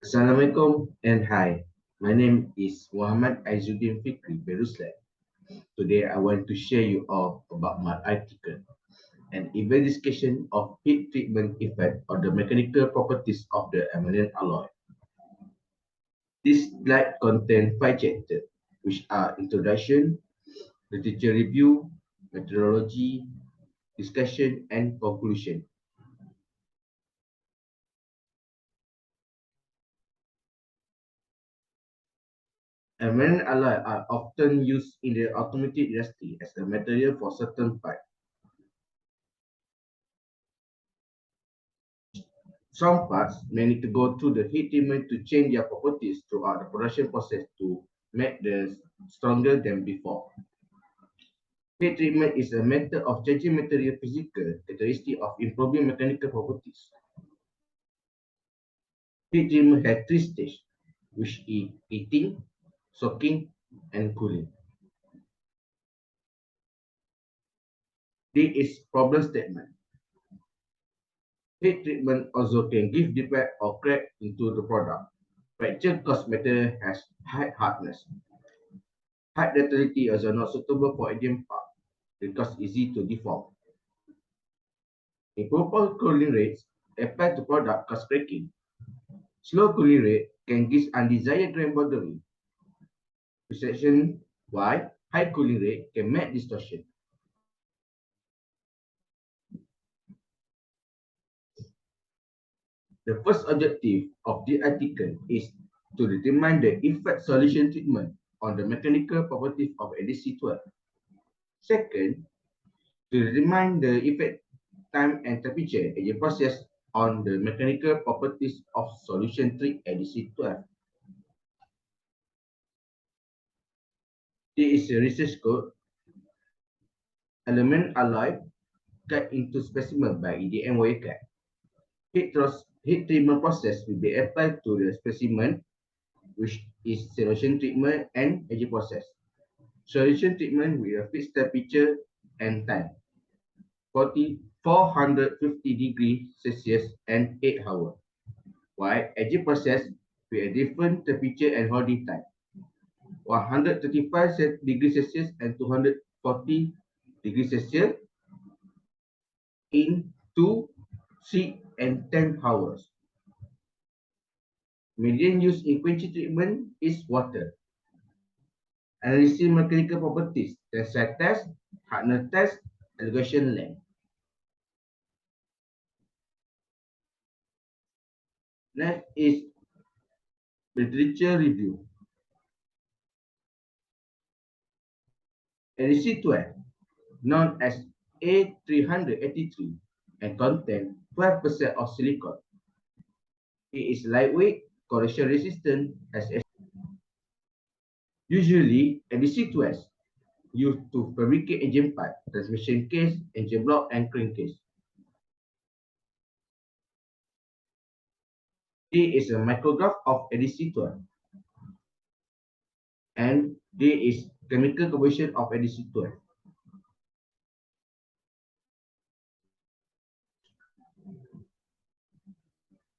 Assalamualaikum and hi. My name is Muhammad Aizuddin Fikri Beruslan. Today I want to share you all about my article, an investigation of heat treatment effect on the mechanical properties of the aluminium alloy. This slide contains 5 chapters, which are introduction, literature review, methodology, discussion, and conclusion. Aluminium alloy are often used in the automotive industry as a material for certain parts. Some parts may need to go through the heat treatment to change their properties throughout the production process to make them stronger than before. Heat treatment is a method of changing material physical characteristics of improving mechanical properties. Heat treatment has 3 stages, which is heating, soaking, and cooling. This is problem statement. Heat treatment also can give defect or crack into the product. Fracture cause material has high hardness. High ductility is not suitable for engine part because easy to deform. Improper cooling rates applied to product cause cracking. Slow cooling rate can give undesired grain boundary. Resection why high cooling rate can make distortion. The first objective of the article is to determine the effect solution treatment on the mechanical properties of ADC12. Second, to determine the effect time and temperature as a process on the mechanical properties of solution 3 ADC12. This is a research code. Aluminium alloy cut into specimen by EDM wire cut. Heat treatment process will be applied to the specimen, which is solution treatment and aging process. Solution treatment with a fixed temperature and time, 450 degrees Celsius and 8 hours, while aging process with a different temperature and holding time, 135 degrees Celsius and 240 degrees Celsius in 2, 6, and 10 hours. Medium used in quenching treatment is water. Analyzing mechanical properties, tensile test, hardness test, elongation length. Next is literature review. NC12, known as A383, and contain 12% of silicon. It is lightweight, corrosion resistant, as usually NC12 used to fabricate engine part, transmission case, engine block, and crankcase. This is a micrograph of ADC12, and this is chemical composition of ADC12.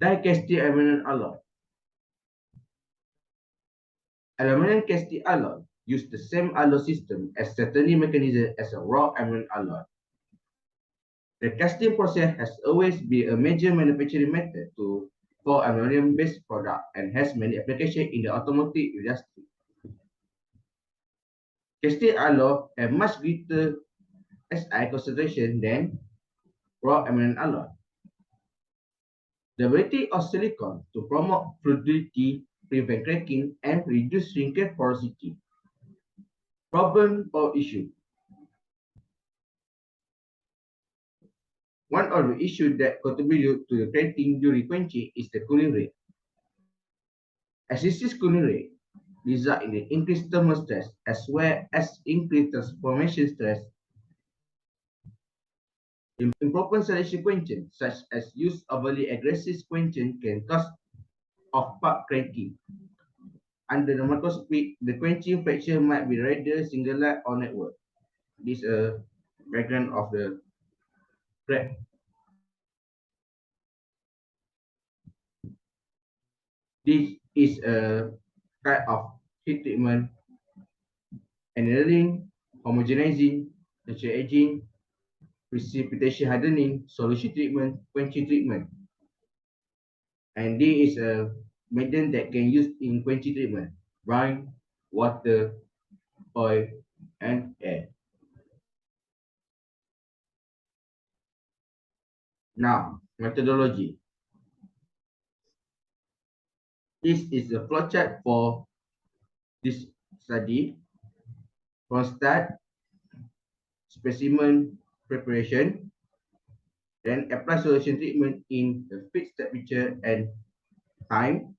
Die-casting aluminum alloy. Aluminum casting alloy use the same alloy system as settling mechanism as a raw aluminum alloy. The casting process has always been a major manufacturing method for aluminum-based product and has many applications in the automotive industry. Casting alloy have much greater Si concentration than raw aluminum alloy. The ability of silicon to promote fluidity, prevent cracking, and reduce shrinkage porosity. Problem or issue. One of the issues that contribute to the cracking during quenching is the cooling rate. Excessive cooling rate result in the increased thermal stress as well as increased transformation stress. Improper selection quenching, such as use of overly aggressive quenching, can cause off-part cracking. Under the microscope, the quenching fracture might be rather single line or network. This is a background of the crack. This is a type of heat treatment: annealing, homogenizing, natural aging, precipitation hardening, solution treatment, quenching treatment. And this is a method that can use in quenching treatment: brine, water, oil, and air. Now, methodology. This is a flowchart for this study. From start, specimen preparation, then apply solution treatment in the fixed temperature and time.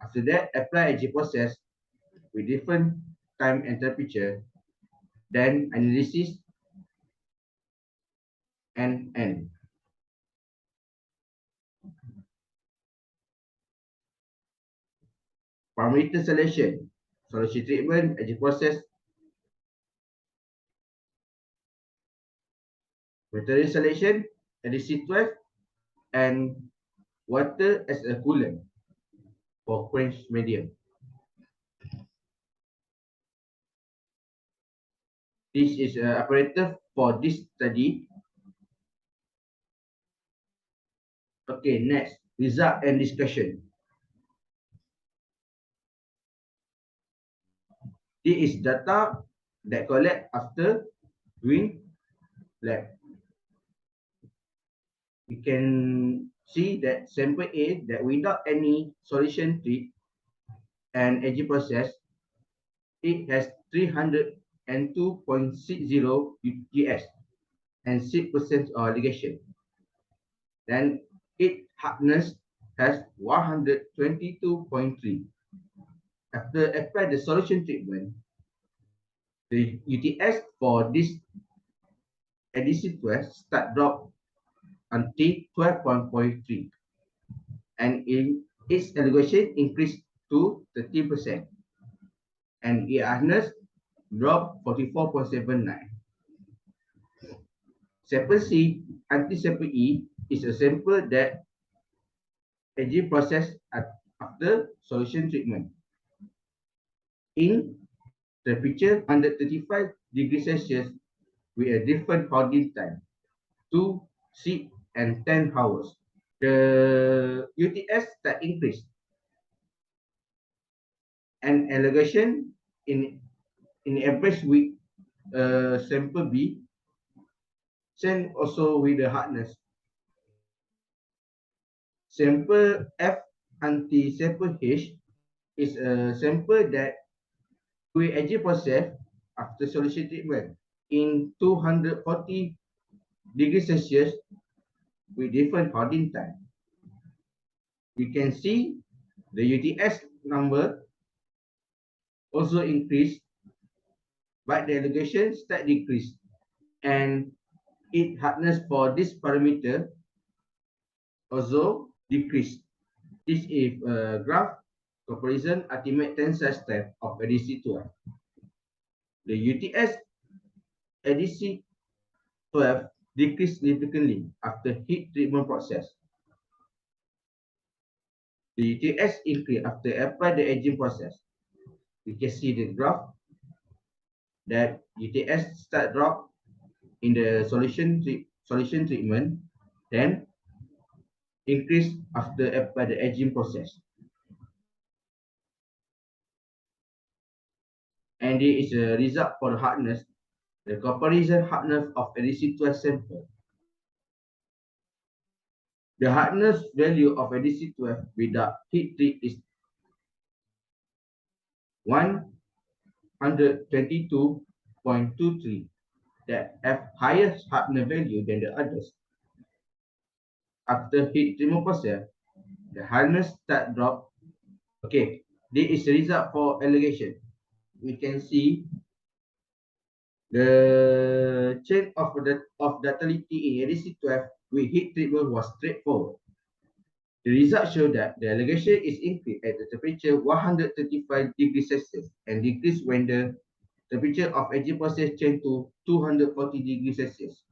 After that, apply AG process with different time and temperature, then analysis and end. Parameter selection, solution treatment, AG process, material selection, NDC12, and water as a coolant for quench medium. This is apparatus for this study. Okay, next, result and discussion. This is data that collect after doing lab. We can see that sample A that without any solution treat and AG process, it has 302.60 UTS and 6% of ligation. Then its hardness has 122.3. After apply the solution treatment, the UTS for this adhesive test start drop until 12.3, and its elevation increased to 30%, and its hardness dropped 44.79. Sample C anti-sample E is a sample that AG processed after solution treatment in temperature 135 degrees Celsius with a different holding time, 2, 6, and 10 hours. The UTS that increased and elevation in average with sample B, same also with the hardness. Sample F anti-sample H is a sample that we AG process after solution treatment in 240 degrees Celsius with different holding time. We can see the UTS number also increased, but the elevation start decrease, and its hardness for this parameter also decreased. This is a graph comparison ultimate tensile strength of ADC12. The UTS ADC12 decreased significantly after heat treatment process. The UTS increased after apply the aging process. We can see the graph that UTS start drop in the solution treatment, then increase after apply the aging process. And it is a result for the hardness, the comparison hardness of ADC12 sample. The hardness value of ADC12 without heat treat is 122.23, that have higher hardness value than the others. After heat treatment process, the hardness start drop. Okay, this is the result for allegation. We can see the chain of ductility in ADC12 with heat treatment was straightforward. The results show that the allegation is increased at the temperature 135 degrees Celsius and decreased when the temperature of aging process changed to 240 degrees Celsius.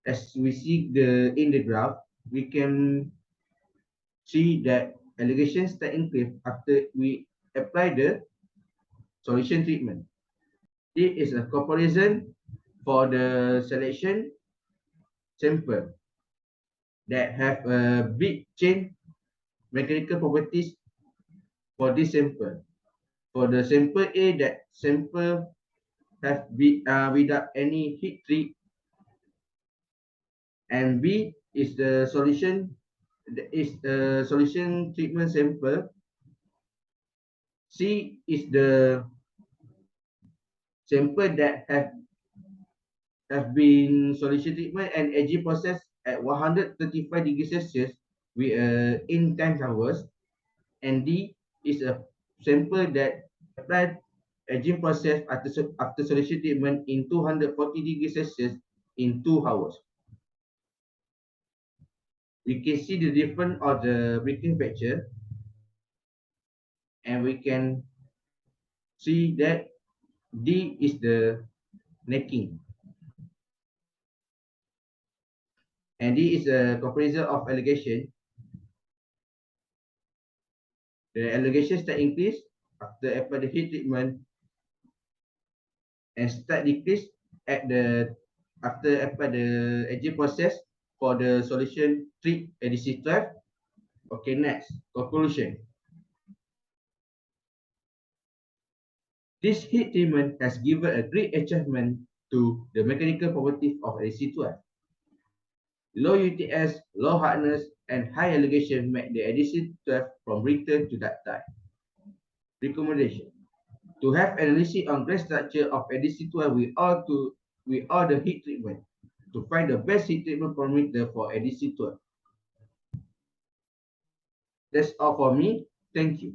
As we see in the graph, we can see that allegations that increase after we apply the solution treatment. This is a comparison for the selection sample that have a big change mechanical properties for this sample. For the sample A, that sample have been without any heat treat, and B is the solution treatment sample. C is the sample that have been solution treatment and aging process at 135 degrees Celsius with in 10 hours, and D is a sample that applied aging process after solution treatment in 240 degrees Celsius in 2 hours. We can see the difference of the breaking factor, and we can see that D is the necking, and D is a comparison of allegation. The allegations that increase after apply the heat treatment and start decrease at the after apply the aging process for the solution treat ADC 12. Okay, next conclusion. This heat treatment has given a great achievement to the mechanical properties of ADC 12. Low UTS, low hardness, and high elongation make the ADC 12 from brittle to ductile. Recommendation: to have analysis on grain structure of ADC 12 with all the heat treatment to find the best heat treatment parameter for ADC 12. That's all for me. Thank you.